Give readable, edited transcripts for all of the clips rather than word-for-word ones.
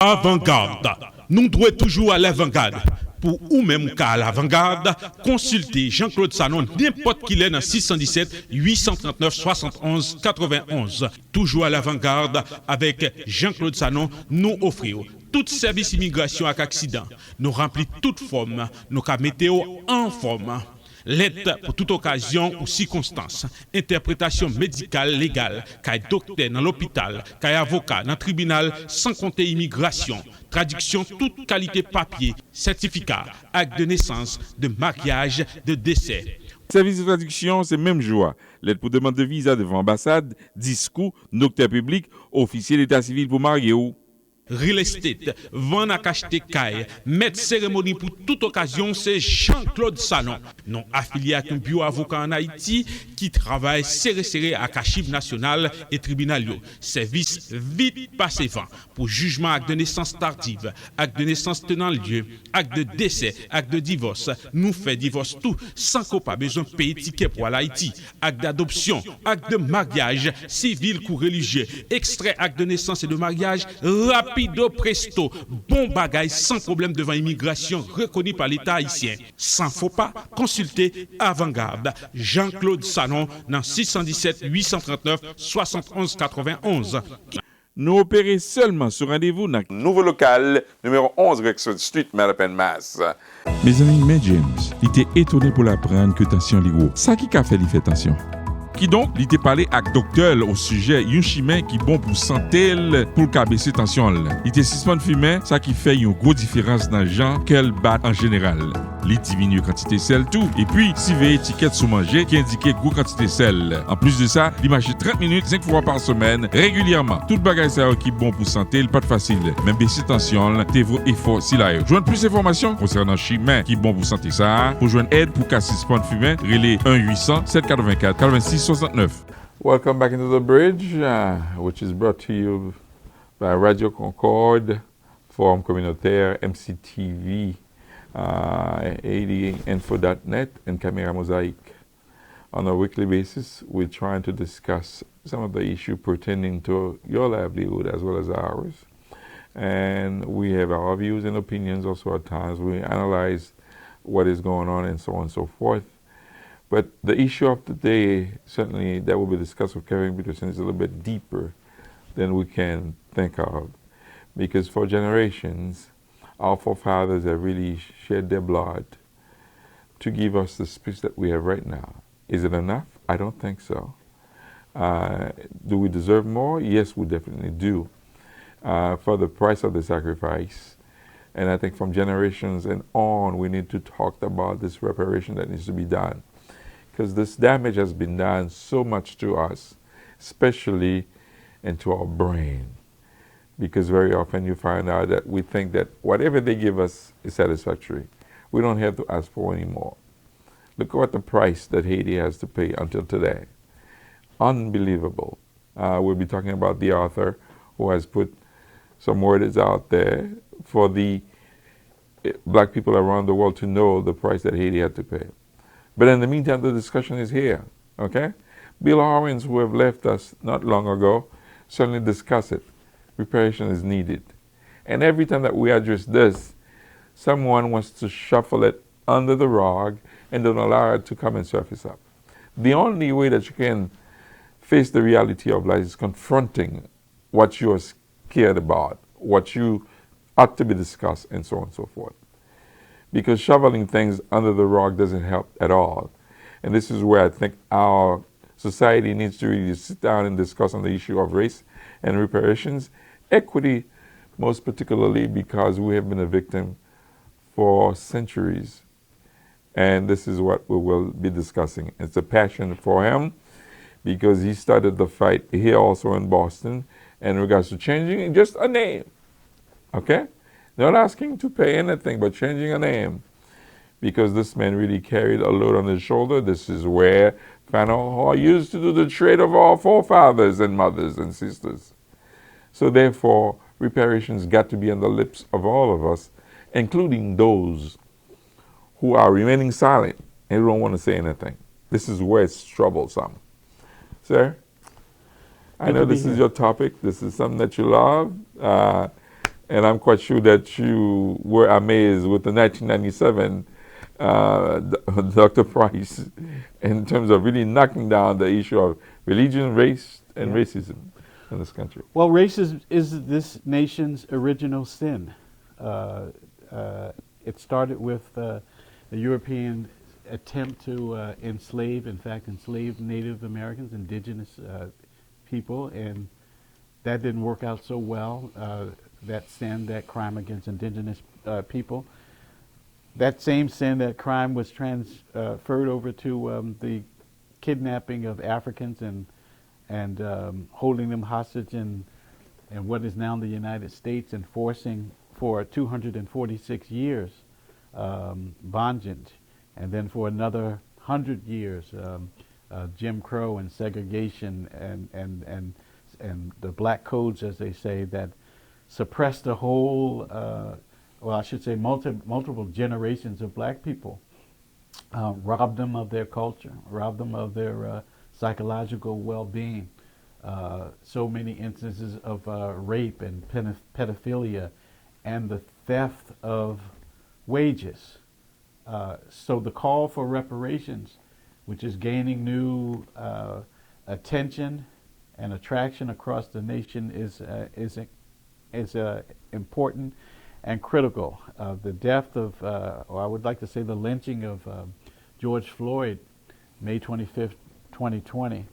Avant-garde. Nous devons toujours à l'avant-garde. Pour ou même qu'à l'avant-garde, consultez Jean-Claude Sanon n'importe qui est dans 617 839 71 91. Toujours à l'avant-garde avec Jean-Claude Sanon, nous offrons tout service immigration avec accident. Nous remplissons toute forme, nous mettons en forme. L'aide pour toute occasion ou circonstance. Interprétation médicale légale, qu'un docteur dans l'hôpital, qu'un avocat dans le tribunal, sans compter immigration. Traduction toute qualité papier, certificat, acte de naissance, de mariage, de décès. Service de traduction, c'est même joie. L'aide pour demande de visa devant ambassade, discours, notary public, officier d'état civil pour marier ou. Real estate, vendre à acheter caille, mettre cérémonie pour toute occasion, c'est Jean-Claude Sanon. Non affilié à un bureau avocat en Haïti qui travaille serré à Cachib national et tribunal. Service vite passé vent pour jugement acte de naissance tardive, acte de naissance tenant lieu, acte de décès, acte de divorce. Nous fait divorce tout sans qu'on pas besoin de payer ticket pour l'Haïti. Acte d'adoption, acte de mariage, civil ou religieux, extrait acte de naissance et de mariage, rapido presto, bon bagage sans problème devant immigration reconnu par l'État haïtien. Sans faux pas, consultez Avant-Garde. Jean-Claude Sanon dans 617 839 71 91. Nous opérons seulement sur rendez-vous dans nouveau local, numéro 11 Rexford Street, Mattapan, Mass. Mes amis, mais James, il était étonné pour l'apprendre que tension li gros. Ça qui a fait, il fait tension. Qui donc, il était parlé avec docteur au sujet d'un chemin qui est bon pour santé, pour le baisser tension. Il était suspend fumer, ça qui fait une grosse différence dans le genre qu'elle bat en général. Il diminue quantité de sel tout. Et puis, si vous avez étiquette sous manger qui indique grosse quantité de sel. En plus de ça, il marche 30 minutes, 5 fois par semaine, régulièrement. Tout bagage ça qui est bon pour santé, pas de facile. Même baisser tension, t'es vos efforts si là. Joindre plus d'informations concernant chemin qui est bon pour santé ça. Pour joindre aide pour casser suspend fumer, relais 1-800-784-86 69. Welcome back into the bridge, which is brought to you by Radio Concorde, Forum Communautaire, MCTV, 80info.net, and Camera Mosaic. On a weekly basis, we're trying to discuss some of the issues pertaining to your livelihood as well as ours. And we have our views and opinions also at times. We analyze what is going on and so on and so forth. But the issue of the day, certainly that will be discussed with Kevin Peterson, is a little bit deeper than we can think of. Because for generations, our forefathers have really shed their blood to give us the speech that we have right now. Is it enough? I don't think so. Do we deserve more? Yes, we definitely do. For the price of the sacrifice. And I think from generations and on, we need to talk about this reparation that needs to be done. Because this damage has been done so much to us, especially into our brain. Because very often you find out that we think that whatever they give us is satisfactory. We don't have to ask for any more. Look at the price that Haiti has to pay until today. Unbelievable. We'll be talking about the author who has put some words out there for the black people around the world to know the price that Haiti had to pay. But in the meantime, the discussion is here, okay? Bill Owens, who have left us not long ago, certainly discussed it. Reparation is needed. And every time that we address this, someone wants to shuffle it under the rug and don't allow it to come and surface up. The only way that you can face the reality of life is confronting what you're scared about, what you ought to be discussed, and so on and so forth. Because shoveling things under the rug doesn't help at all. And this is where I think our society needs to really sit down and discuss on the issue of race and reparations, equity most particularly because we have been a victim for centuries. And this is what we will be discussing. It's a passion for him because he started the fight here also in Boston in regards to changing just a name, okay? Not asking to pay anything, but changing a name. Because this man really carried a load on his shoulder. This is where Fanon used to do the trade of our forefathers and mothers and sisters. So therefore, reparations got to be on the lips of all of us, including those who are remaining silent and who don't want to say anything. This is where it's troublesome. Sir, I know this is your topic. This is something that you love. And I'm quite sure that you were amazed with the 1997 Dr. Price in terms of really knocking down the issue of religion, race, and racism in this country. Well, racism is this nation's original sin. It started with the European attempt to enslave Native Americans, indigenous people, and that didn't work out so well. That sin, that crime against indigenous people, that same sin, that crime was transferred over to the kidnapping of Africans and holding them hostage in what is now the United States, and forcing for 246 years bondage, and then for another 100 years Jim Crow and segregation and the black codes, as they say, that suppressed the whole, well, I should say multiple generations of black people, robbed them of their culture, robbed them of their psychological well-being. So many instances of rape and pedophilia and the theft of wages. So the call for reparations, which is gaining new attention and attraction across the nation, is important and critical. The death of, or I would like to say the lynching of George Floyd, May 25th, 2020,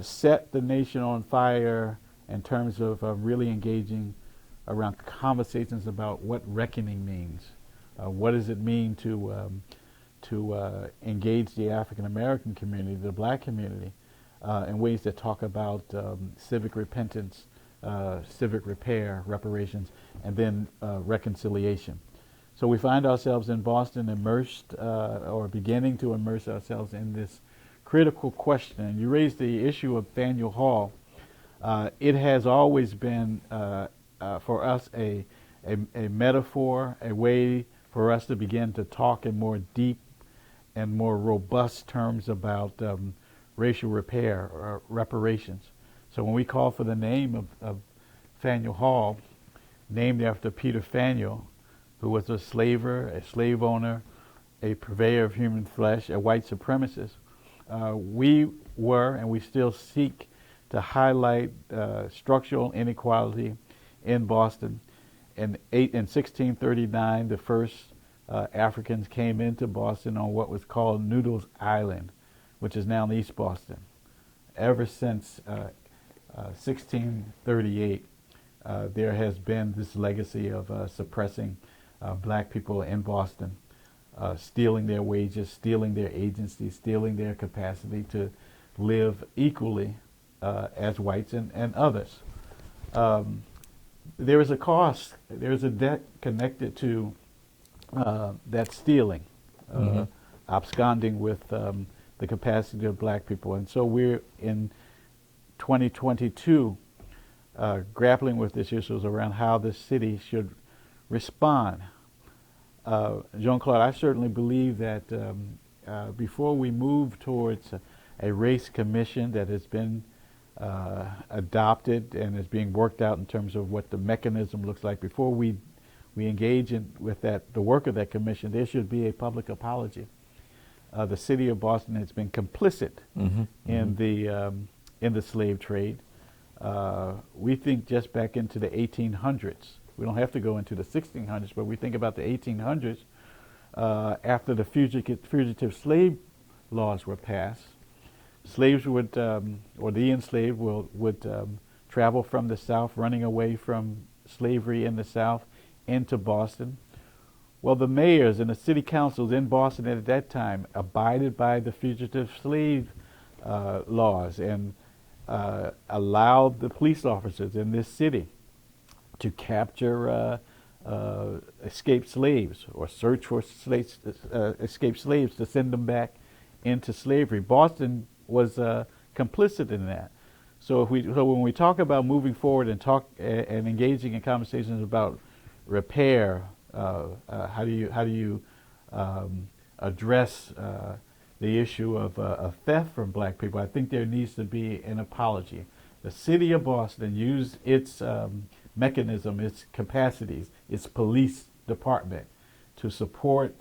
set the nation on fire in terms of really engaging around conversations about what reckoning means. What does it mean to engage the African American community, the black community, in ways that talk about civic repentance, civic repair, reparations, and then reconciliation. So we find ourselves in Boston immersed, or beginning to immerse ourselves in this critical question. And you raised the issue of Faneuil Hall. It has always been, for us, a metaphor, a way for us to begin to talk in more deep and more robust terms about racial repair or reparations. So when we call for the name of Faneuil Hall, named after Peter Faneuil, who was a slaver, a slave owner, a purveyor of human flesh, a white supremacist, we were and we still seek to highlight structural inequality in Boston. In 1639, the first Africans came into Boston on what was called Noodles Island, which is now in East Boston. Ever since 1638, there has been this legacy of suppressing black people in Boston, stealing their wages, stealing their agency, stealing their capacity to live equally as whites and others. There is a cost, there is a debt connected to that stealing, absconding with the capacity of black people. And so we're in 2022 grappling with these issues around how the city should respond. Jean-Claude, I certainly believe that before we move towards a race commission that has been adopted and is being worked out in terms of what the mechanism looks like, before we engage with the work of that commission, there should be a public apology. The city of Boston has been complicit in the slave trade. We think just back into the 1800s. We don't have to go into the 1600s, but we think about the 1800s, after the fugitive slave laws were passed. Slaves would, or the enslaved would travel from the South, running away from slavery in the South, into Boston. Well, the mayors and the city councils in Boston at that time abided by the fugitive slave laws and allowed the police officers in this city to capture escaped slaves or search for escaped slaves to send them back into slavery. Boston was complicit in that. So when we talk about moving forward and engaging in conversations about repair, how do you address the issue of theft from black people, I think there needs to be an apology. The city of Boston used its mechanism, its capacities, its police department to support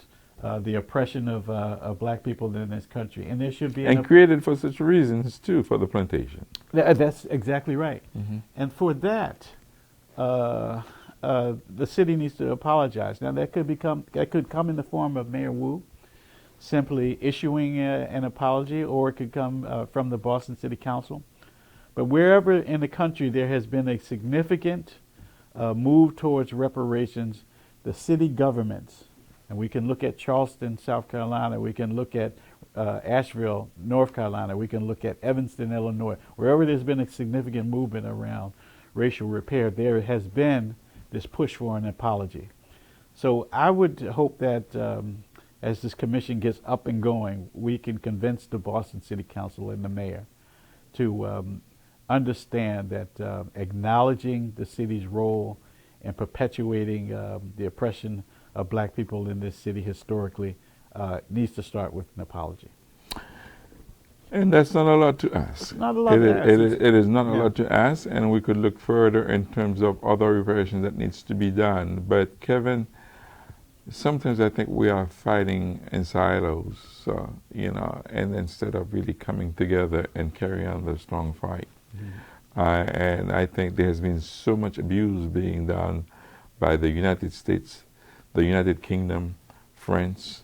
the oppression of black people in this country. And there should be And created for such reasons, too, for the plantation. That's exactly right. And for that, the city needs to apologize. Now, that could come in the form of Mayor Wu simply issuing an apology, or it could come from the Boston City Council. But wherever in the country there has been a significant move towards reparations, the city governments, and we can look at Charleston, South Carolina, we can look at Asheville, North Carolina, we can look at Evanston, Illinois, wherever there's been a significant movement around racial repair, there has been this push for an apology. So I would hope that as this commission gets up and going, we can convince the Boston City Council and the mayor to understand that acknowledging the city's role in perpetuating the oppression of black people in this city historically needs to start with an apology. And that's not a lot to ask. Not a lot to ask. It is not a lot to ask, and we could look further in terms of other reparations that needs to be done. But Kevin, sometimes I think we are fighting in silos, and instead of really coming together and carry on the strong fight. And I think there has been so much abuse being done by the United States, the United Kingdom, France,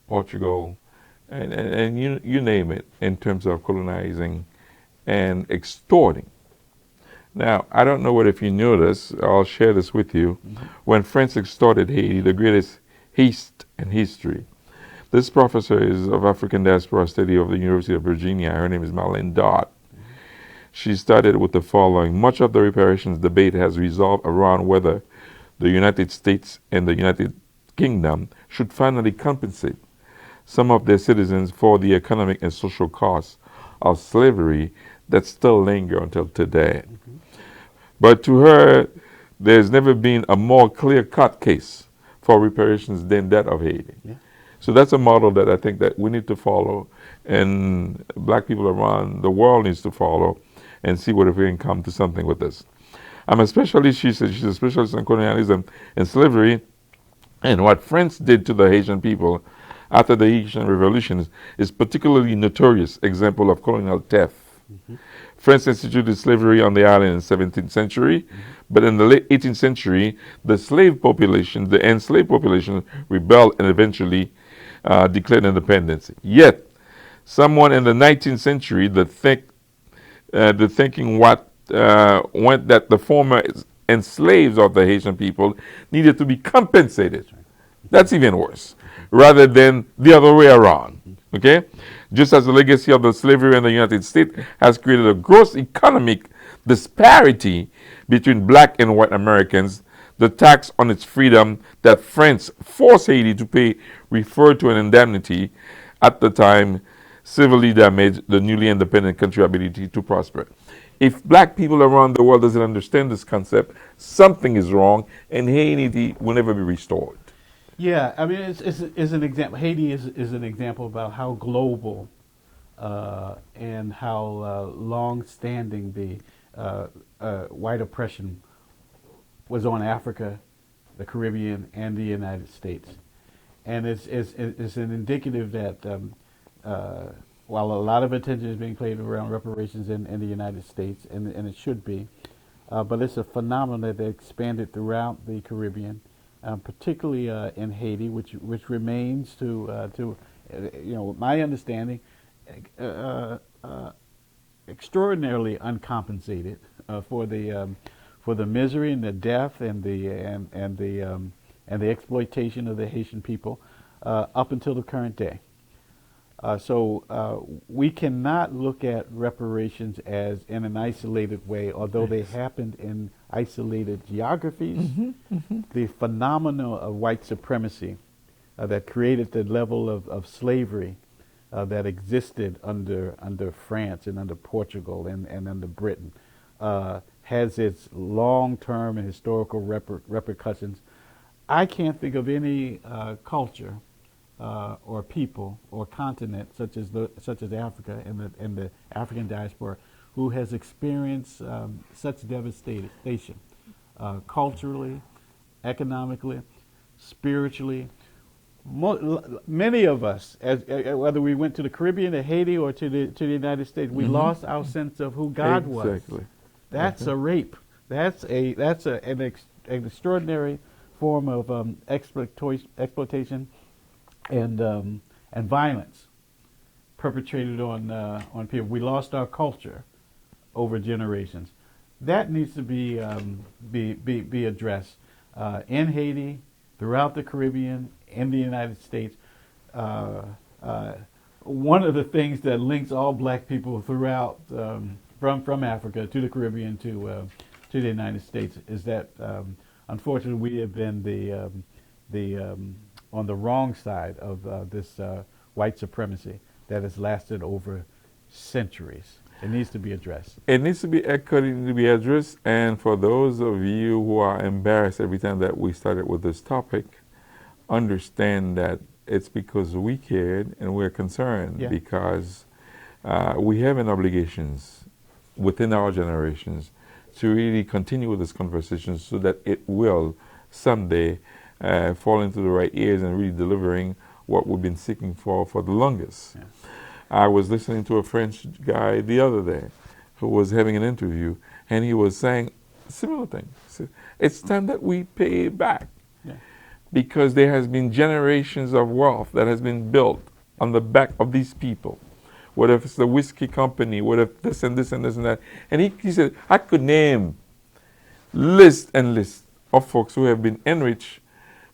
Portugal, and you name it, in terms of colonizing and extorting. Now, I don't know if you know this, I'll share this with you. When France extorted Haiti, the greatest heist in history, this professor is of African diaspora study of the University of Virginia. Her name is Marlene Dodd. She started with the following: much of the reparations debate has resolved around whether the United States and the United Kingdom should finally compensate some of their citizens for the economic and social costs of slavery that still linger until today. But to her, there's never been a more clear-cut case for reparations than that of Haiti. So that's a model that I think that we need to follow, and black people around the world needs to follow, and see what if we can come to something with this. She said she's a specialist on colonialism and slavery, and what France did to the Haitian people after the Haitian Revolution is particularly notorious example of colonial theft. France instituted slavery on the island in the 17th century, but in the late 18th century, the enslaved population rebelled and eventually declared independence. Yet, someone in the 19th century, the thinking went that the former enslaved of the Haitian people needed to be compensated. That's even worse, rather than the other way around. Okay? Just as the legacy of the slavery in the United States has created a gross economic disparity between black and white Americans, the tax on its freedom that France forced Haiti to pay referred to an indemnity at the time severely damaged the newly independent country's ability to prosper. If black people around the world doesn't understand this concept, something is wrong, and Haiti will never be restored. Yeah, I mean, it's an example. Haiti is an example about how global and how long-standing the white oppression was on Africa, the Caribbean, and the United States. And it's an indicative that while a lot of attention is being paid around reparations in the United States, and it should be, but it's a phenomenon that expanded throughout the Caribbean. Particularly in Haiti, which remains to my understanding, extraordinarily uncompensated for the misery and the death and the exploitation of the Haitian people up until the current day. So we cannot look at reparations as in an isolated way, although they happened in isolated geographies. The phenomenon of white supremacy that created the level of slavery that existed under France and under Portugal and under Britain has its long-term and historical repercussions. I can't think of any culture or people or continent such as Africa and the African diaspora who has experienced such devastation culturally, economically, spiritually. Many of us, whether we went to the Caribbean, to Haiti, or to the United States, we lost our sense of who God was. Exactly. That's a rape. That's an extraordinary form of exploitation and violence perpetrated on people. We lost our culture over generations. That needs to be addressed in Haiti, throughout the Caribbean, in the United States. One of the things that links all black people throughout, from Africa to the Caribbean to the United States, is that unfortunately we have been on the wrong side of this white supremacy that has lasted over centuries. It needs to be addressed. It needs to be echoed, it needs to be addressed. And for those of you who are embarrassed every time that we started with this topic, understand that it's because we cared and we're concerned, because we have an obligations within our generations to really continue with this conversation so that it will someday fall into the right ears and really delivering what we've been seeking for the longest. Yeah. I was listening to a French guy the other day who was having an interview, and he was saying similar thing. It's time that we pay back, because there has been generations of wealth that has been built on the back of these people. What if it's the whiskey company? What if this and this and this and that? And he said, I could name list and list of folks who have been enriched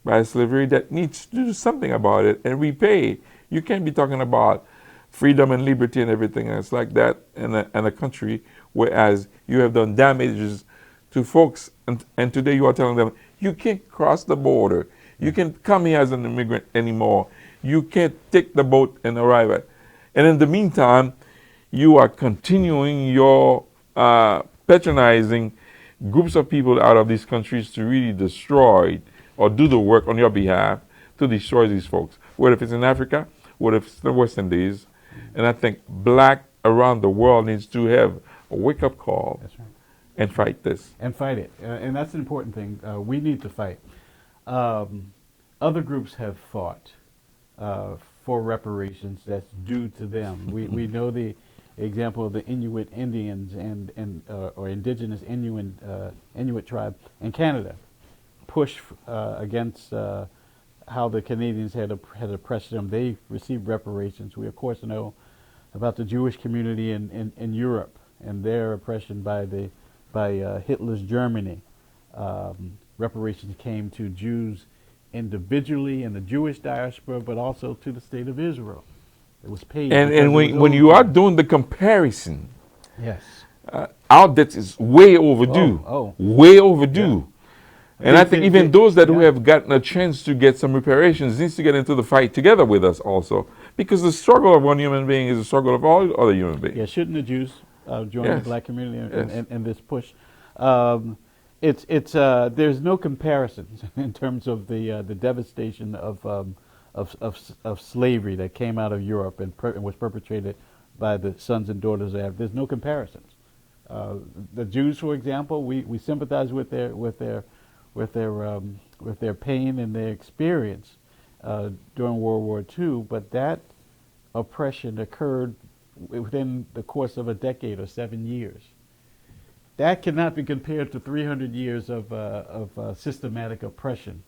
by slavery that needs to do something about it and repay. You can't be talking about freedom and liberty and everything else like that in a country, whereas you have done damages to folks, and today you are telling them, you can't cross the border. You can't come here as an immigrant anymore. You can't take the boat and arrive at. And in the meantime, you are continuing your patronizing groups of people out of these countries to really destroy or do the work on your behalf to destroy these folks. What if it's in Africa? What if it's the West Indies? And I think black around the world needs to have a wake-up call. That's right. And fight this. And fight it. And that's an important thing. We need to fight. Other groups have fought for reparations that's due to them. We know the example of the Inuit Indians or indigenous Inuit tribe in Canada push against how the Canadians had oppressed them. They received reparations. We of course know about the Jewish community in Europe and their oppression by Hitler's Germany. Reparations came to Jews individually in the Jewish diaspora, but also to the state of Israel. It was paid. And when you are doing the comparison, yes, our debt is way overdue. Way overdue. Yeah. And I think even those that who have gotten a chance to get some reparations needs to get into the fight together with us also, because the struggle of one human being is the struggle of all other human beings. Yeah, shouldn't the Jews join the black community in this push? There's no comparison in terms of the devastation of slavery that came out of Europe and was perpetrated by the sons and daughters of Africa. There's no comparisons. The Jews, for example, we sympathize with their pain and their experience during World War II, but that oppression occurred within the course of a decade or 7 years. That cannot be compared to 300 years of systematic oppression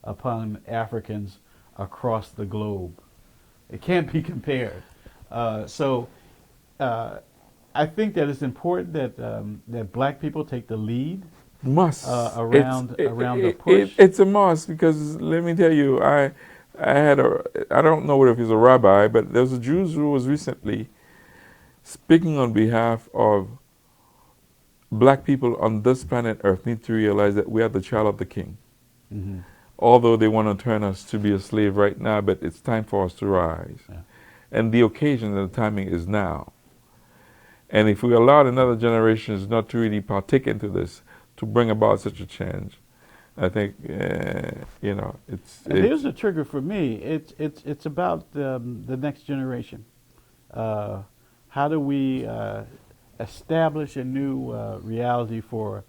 upon Africans across the globe. It can't be compared. So I think that it's important that black people take the lead. Must around the push. It's a must, because let me tell you, I don't know if he's a rabbi, but there's a Jew who was recently speaking on behalf of black people on this planet Earth need to realize that we are the child of the King. Mm-hmm. Although they want to turn us to be a slave right now, but it's time for us to rise. Yeah. And the occasion and the timing is now. And if we allowed another generations not to really partake into this, to bring about such a change, I think it's. Here's the trigger for me. It's about the next generation. How do we establish a new reality for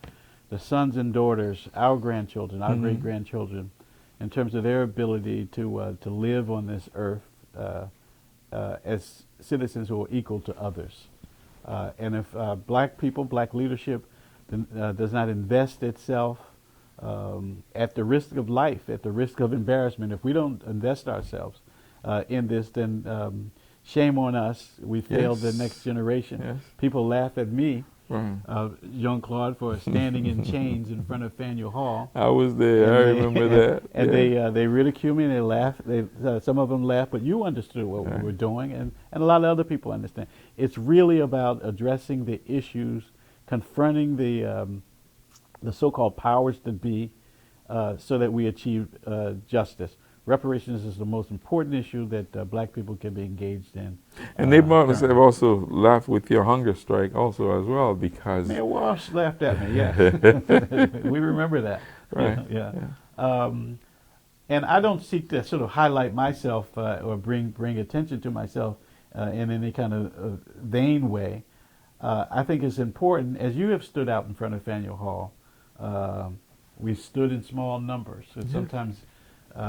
the sons and daughters, our grandchildren, our great grandchildren, in terms of their ability to live on this earth as citizens who are equal to others. And if black people, black leadership, does not invest itself at the risk of life, at the risk of embarrassment, if we don't invest ourselves in this, then shame on us. We failed the next generation. Yes. People laugh at me, Right. Jean-Claude, for standing in chains in front of Faneuil Hall. I was there. I remember that. And yeah. they ridicule me and they laugh. Some of them laugh, but you understood what we were doing, and a lot of other people understand. It's really about addressing the issues, confronting the so-called powers that be, so that we achieve justice. Reparations is the most important issue that black people can be engaged in. And they must have also laughed with your hunger strike also as well, because Mayor Walsh laughed at me, yes. We remember that. Right. Yeah. And I don't seek to sort of highlight myself or bring attention to myself in any kind of vain way. I think it's important, as you have stood out in front of Faneuil Hall, we've stood in small numbers, and sometimes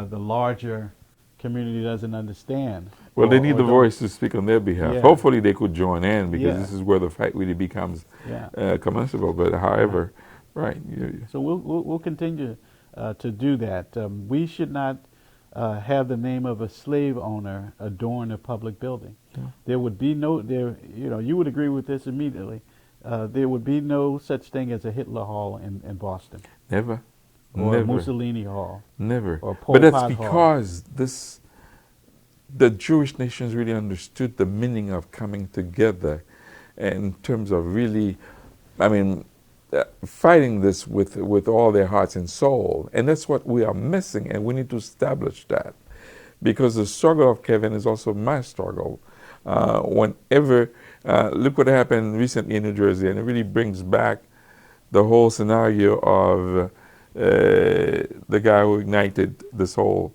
the larger community doesn't understand. well, they need the voice to speak on their behalf. Yeah. Hopefully, they could join in, because Yeah. this is where the fight really becomes Yeah. commensable. But however, right, So we'll continue to do that. We should not have the name of a slave owner adorn a public building. Yeah. There would be you would agree with this immediately. There would be no such thing as a Hitler Hall in Boston, never, or never, a Mussolini Hall, never. or Pol But that's Pot Hall. because the Jewish nations really understood the meaning of coming together, in terms of really, fighting this with all their hearts and soul. And that's what we are missing, and we need to establish that. Because the struggle of Kevin is also my struggle. Whenever, look what happened recently in New Jersey, and it really brings back the whole scenario of the guy who ignited this whole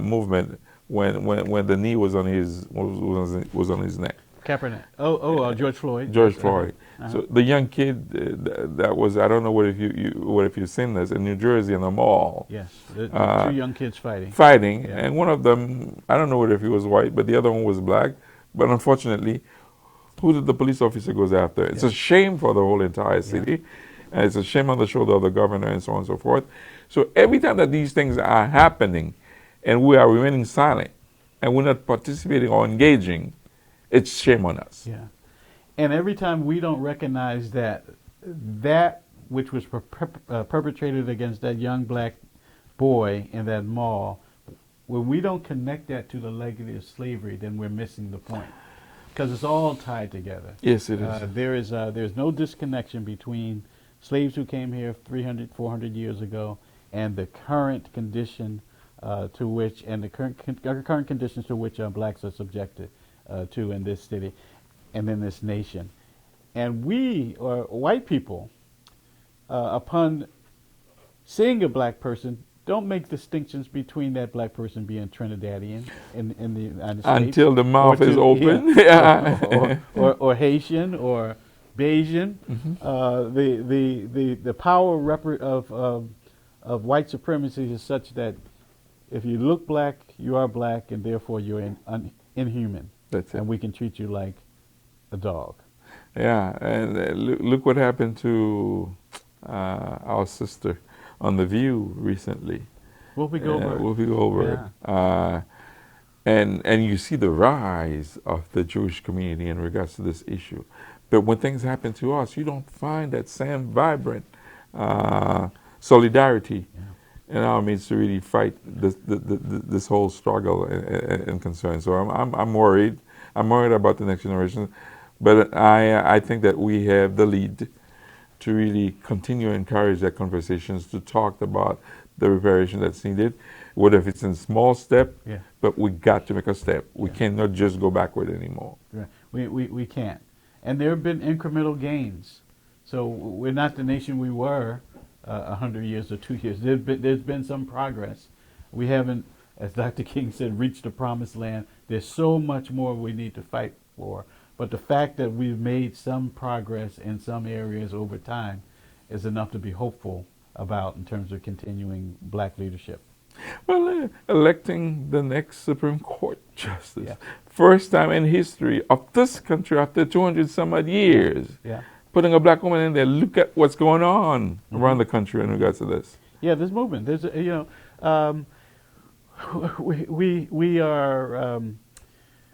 movement when the knee was on his neck. Kaepernick. George Floyd. George Floyd. So the young kid that was, I don't know what if you've seen this, in New Jersey in a mall. Yes, the two young kids fighting. Yeah. And one of them, I don't know if he was white, but the other one was black. But unfortunately, who did the police officer goes after? It's a shame for the whole entire city. And it's a shame on the shoulder of the governor, and so on and so forth. So every time that these things are happening and we are remaining silent and we're not participating or engaging, it's shame on us. Yeah. And every time we don't recognize that which was perpetrated against that young black boy in that mall, when we don't connect that to the legacy of slavery, then we're missing the point. Because it's all tied together. Yes, it is. There's no disconnection between slaves who came here 300, 400 years ago and the current condition to which, and the current conditions to which blacks are subjected to in this city and in this nation. And we, or white people, upon seeing a black person, don't make distinctions between that black person being Trinidadian in the United States. Until the mouth is open. or Haitian or Bayesian. The power of white supremacy is such that if you look black, you are black, and therefore you're inhuman. That's it. And we can treat you like a dog. Yeah, and look what happened to our sister on The View recently. Whoopi Goldberg. Whoopi Goldberg. Yeah. And you see the rise of the Jewish community in regards to this issue. But when things happen to us, you don't find that same vibrant solidarity in our midst to really fight this whole struggle and concern. So I'm worried. I'm worried about the next generation. But I think that we have the lead to really continue to encourage that conversations, to talk about the reparation that's needed, whether if it's in small step, but we got to make a step. We cannot just go backward anymore. Right. We can't. And there have been incremental gains. So we're not the nation we were 100 years or 2 years. There's been some progress. We haven't, as Dr. King said, reached the promised land. There's so much more we need to fight for. But the fact that we've made some progress in some areas over time is enough to be hopeful about in terms of continuing black leadership. Well, electing the next Supreme Court justice. Yeah. First time in history of this country after 200 some odd years. Yeah. Putting a black woman in there. Look at what's going on around the country in regards to this. Yeah, there's movement. There's,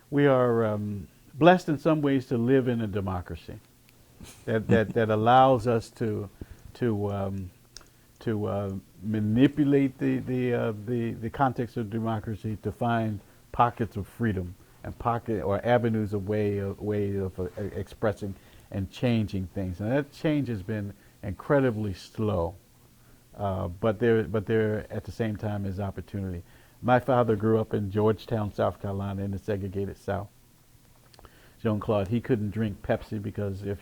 we are blessed in some ways to live in a democracy that allows us to manipulate the context of democracy to find pockets of freedom and avenues of way of expressing and changing things. And that change has been incredibly slow, but there at the same time is opportunity. My father grew up in Georgetown, South Carolina, in the segregated South. Jean-Claude, he couldn't drink Pepsi because you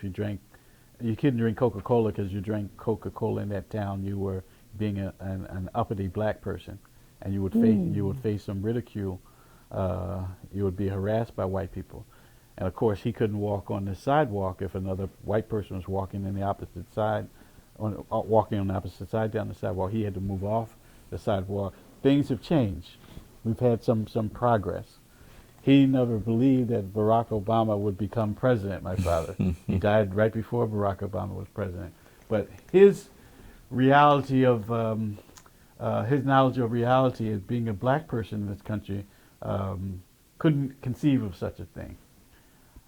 couldn't drink Coca-Cola because you drank Coca-Cola in that town. You were being an uppity black person, and you would face some ridicule. You would be harassed by white people, and of course he couldn't walk on the sidewalk if another white person was walking in the opposite side, walking on the opposite side down the sidewalk. He had to move off the sidewalk. Things have changed. We've had some progress. He never believed that Barack Obama would become president, my father. He died right before Barack Obama was president. But his reality of, his knowledge of reality as being a black person in this country couldn't conceive of such a thing.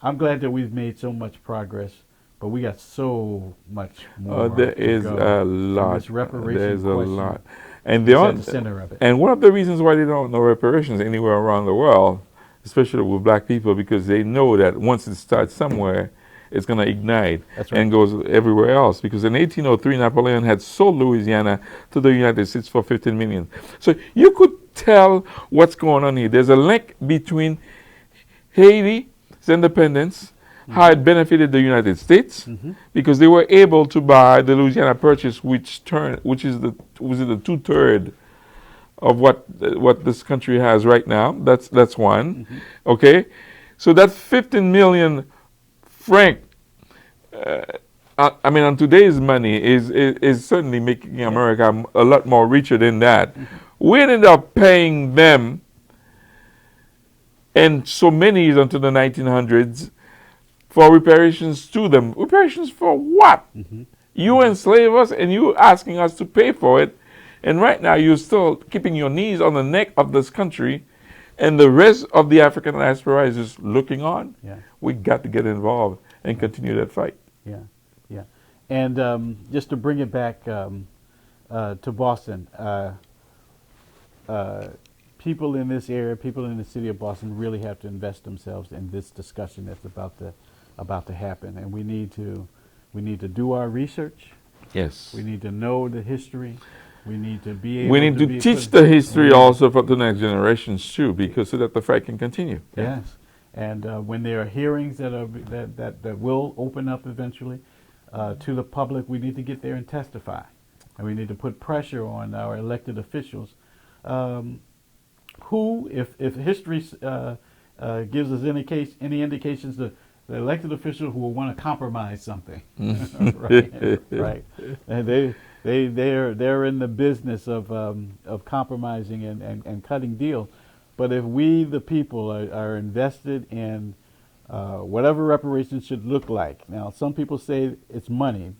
I'm glad that we've made so much progress, but we got so much more. There is a lot. This reparation There's a question lot. And is at the center of it. And one of the reasons why they don't know reparations anywhere around the world, especially with black people, because they know that once it starts somewhere, it's going to ignite. That's right. And goes everywhere else. Because in 1803, Napoleon had sold Louisiana to the United States for $15 million. So you could tell what's going on here. There's a link between Haiti's independence, how it benefited the United States, because they were able to buy the Louisiana Purchase, which is the 2/3 of what this country has right now. That's one. Okay, so that 15 million franc, I mean, on today's money is certainly making America a lot more richer than that. We ended up paying them, and so many years until the 1900s, for reparations to them. Reparations for what? You enslave us and you asking us to pay for it. And right now you're still keeping your knees on the neck of this country, and the rest of the African diaspora is just looking on. Yeah. We got to get involved and continue that fight. Yeah, yeah. And just to bring it back to Boston, people in this area, people in the city of Boston really have to invest themselves in this discussion that's about to happen. And we need to do our research. Yes. We need to know the history. We need to be able We need to teach the history also for the next generations too, because so that the fight can continue. Yes. And when there are hearings that will open up eventually to the public, we need to get there and testify. And we need to put pressure on our elected officials who, if history gives us any indications, the elected official who will want to compromise something, right? And they're in the business of compromising and cutting deals. But if we, the people, are invested in whatever reparations should look like. Now, some people say it's money.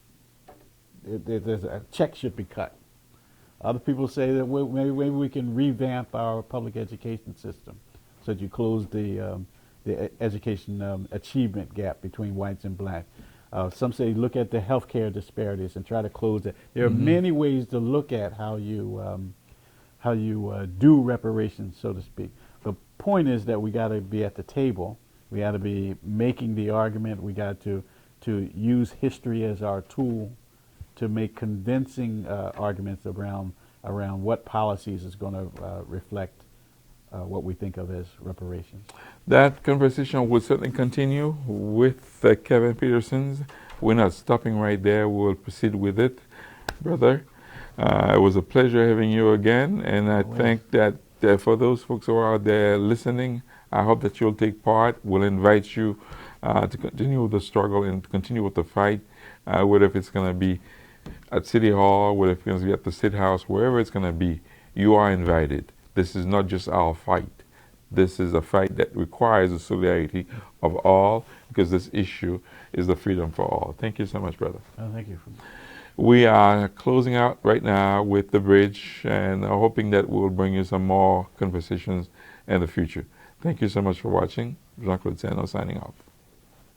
There's a check should be cut. Other people say that maybe we can revamp our public education system so that you close the education achievement gap between whites and blacks. Some say look at the healthcare disparities and try to close it. There are many ways to look at how you do reparations, so to speak. The point is that we got to be at the table. We got to be making the argument. We got to use history as our tool to make convincing arguments around what policies is going to reflect what we think of as reparations. That conversation will certainly continue with Kevin Peterson. We're not stopping right there. We'll proceed with it, brother. It was a pleasure having you again, and I think that for those folks who are out there listening, I hope that you'll take part. We'll invite you to continue with the struggle and to continue with the fight, whether if it's going to be at City Hall, whether if it's going to be at the State House, wherever it's going to be, you are invited. This is not just our fight. This is a fight that requires the solidarity of all, because this issue is the freedom for all. Thank you so much, brother. Oh, thank you. We are closing out right now with the bridge and hoping that we'll bring you some more conversations in the future. Thank you so much for watching. Jean-Claude Sanon signing off.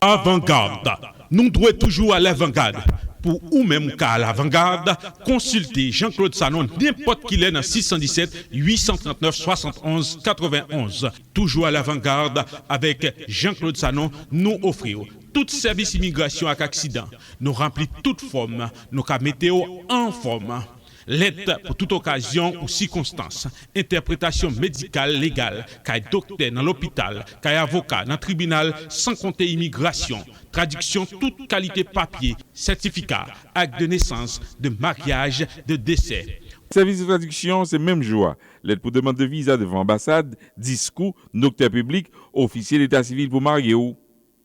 Avant-garde. Nous devons toujours à l'avant-garde. Pour ou même qu'à l'avant-garde, consultez Jean-Claude Sanon n'importe qui l'est dans 617 839 71 91. Toujours à l'avant-garde avec Jean-Claude Sanon, nous offrons tout service immigration avec accident. Nous remplissons toute forme, nous mettons en forme. L'aide pour toute occasion ou circonstance, interprétation médicale légale, qu'un docteur dans l'hôpital, qu'un avocat dans le tribunal, sans compter immigration, traduction toute qualité papier, certificat, acte de naissance, de mariage, de décès. Service de traduction, c'est même joie. L'aide pour demande de visa devant ambassade, discours, notaire public, officier d'état civil pour marier ou.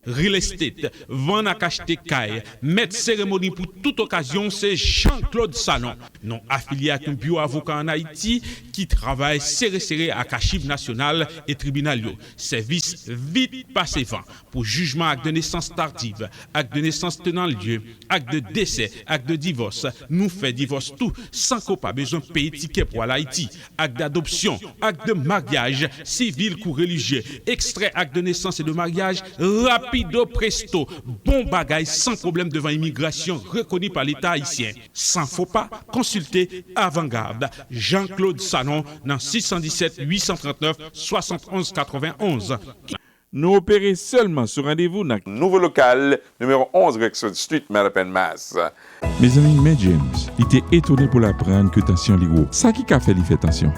Real estate, vendre à acheter caille, mettre cérémonie pour toute occasion, c'est Jean-Claude Sanon, non affilié à un bureau avocat en Haïti qui travaille serré à Archives nationales et tribunal. Service vite passé vent pour jugement acte de naissance tardive, acte de naissance tenant lieu, acte de décès, acte de divorce. Nous fait divorce tout sans qu'on pas besoin de payer ticket pour l'Haïti. Acte d'adoption, acte de mariage, civil ou religieux, extrait acte de naissance et de mariage, rapido presto, bon bagage sans problème devant immigration reconnu par l'État haïtien. Sans faux pas, consultez Avant-Garde. Jean-Claude Sanon dans 617 839 71 91. Nous opérons seulement sur rendez-vous dans le nouveau local, numéro 11 Rexford Street, Mattapan, Mass. Mes amis, mais James, il était étonné pour l'apprendre que tension li gros. Ça qui a fait, il fait tension.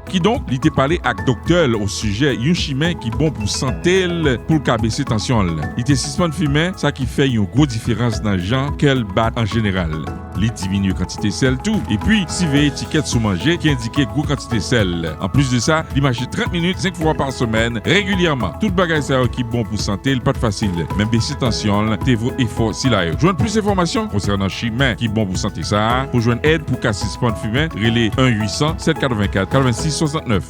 Qui donc, il était parlé avec docteur au sujet d'un chemin qui bon pour santé pour le baisser tension. Il était suspend fumer, ça qui fait une grosse différence dans les gens qu'elle bat en général. Il diminue quantité sel tout et puis si veille étiquette sous manger qui indiquait grosse quantité sel. En plus de ça, il marche 30 minutes 5 fois par semaine régulièrement. Tout bagage ça qui bon pour santé, pas de facile. Même baisser tension, t'es vos efforts si là. Joindre plus d'informations concernant chemin qui bon pour santé ça, pour joindre aide pour casser suspend fumer, relais 1 800 784 86 69.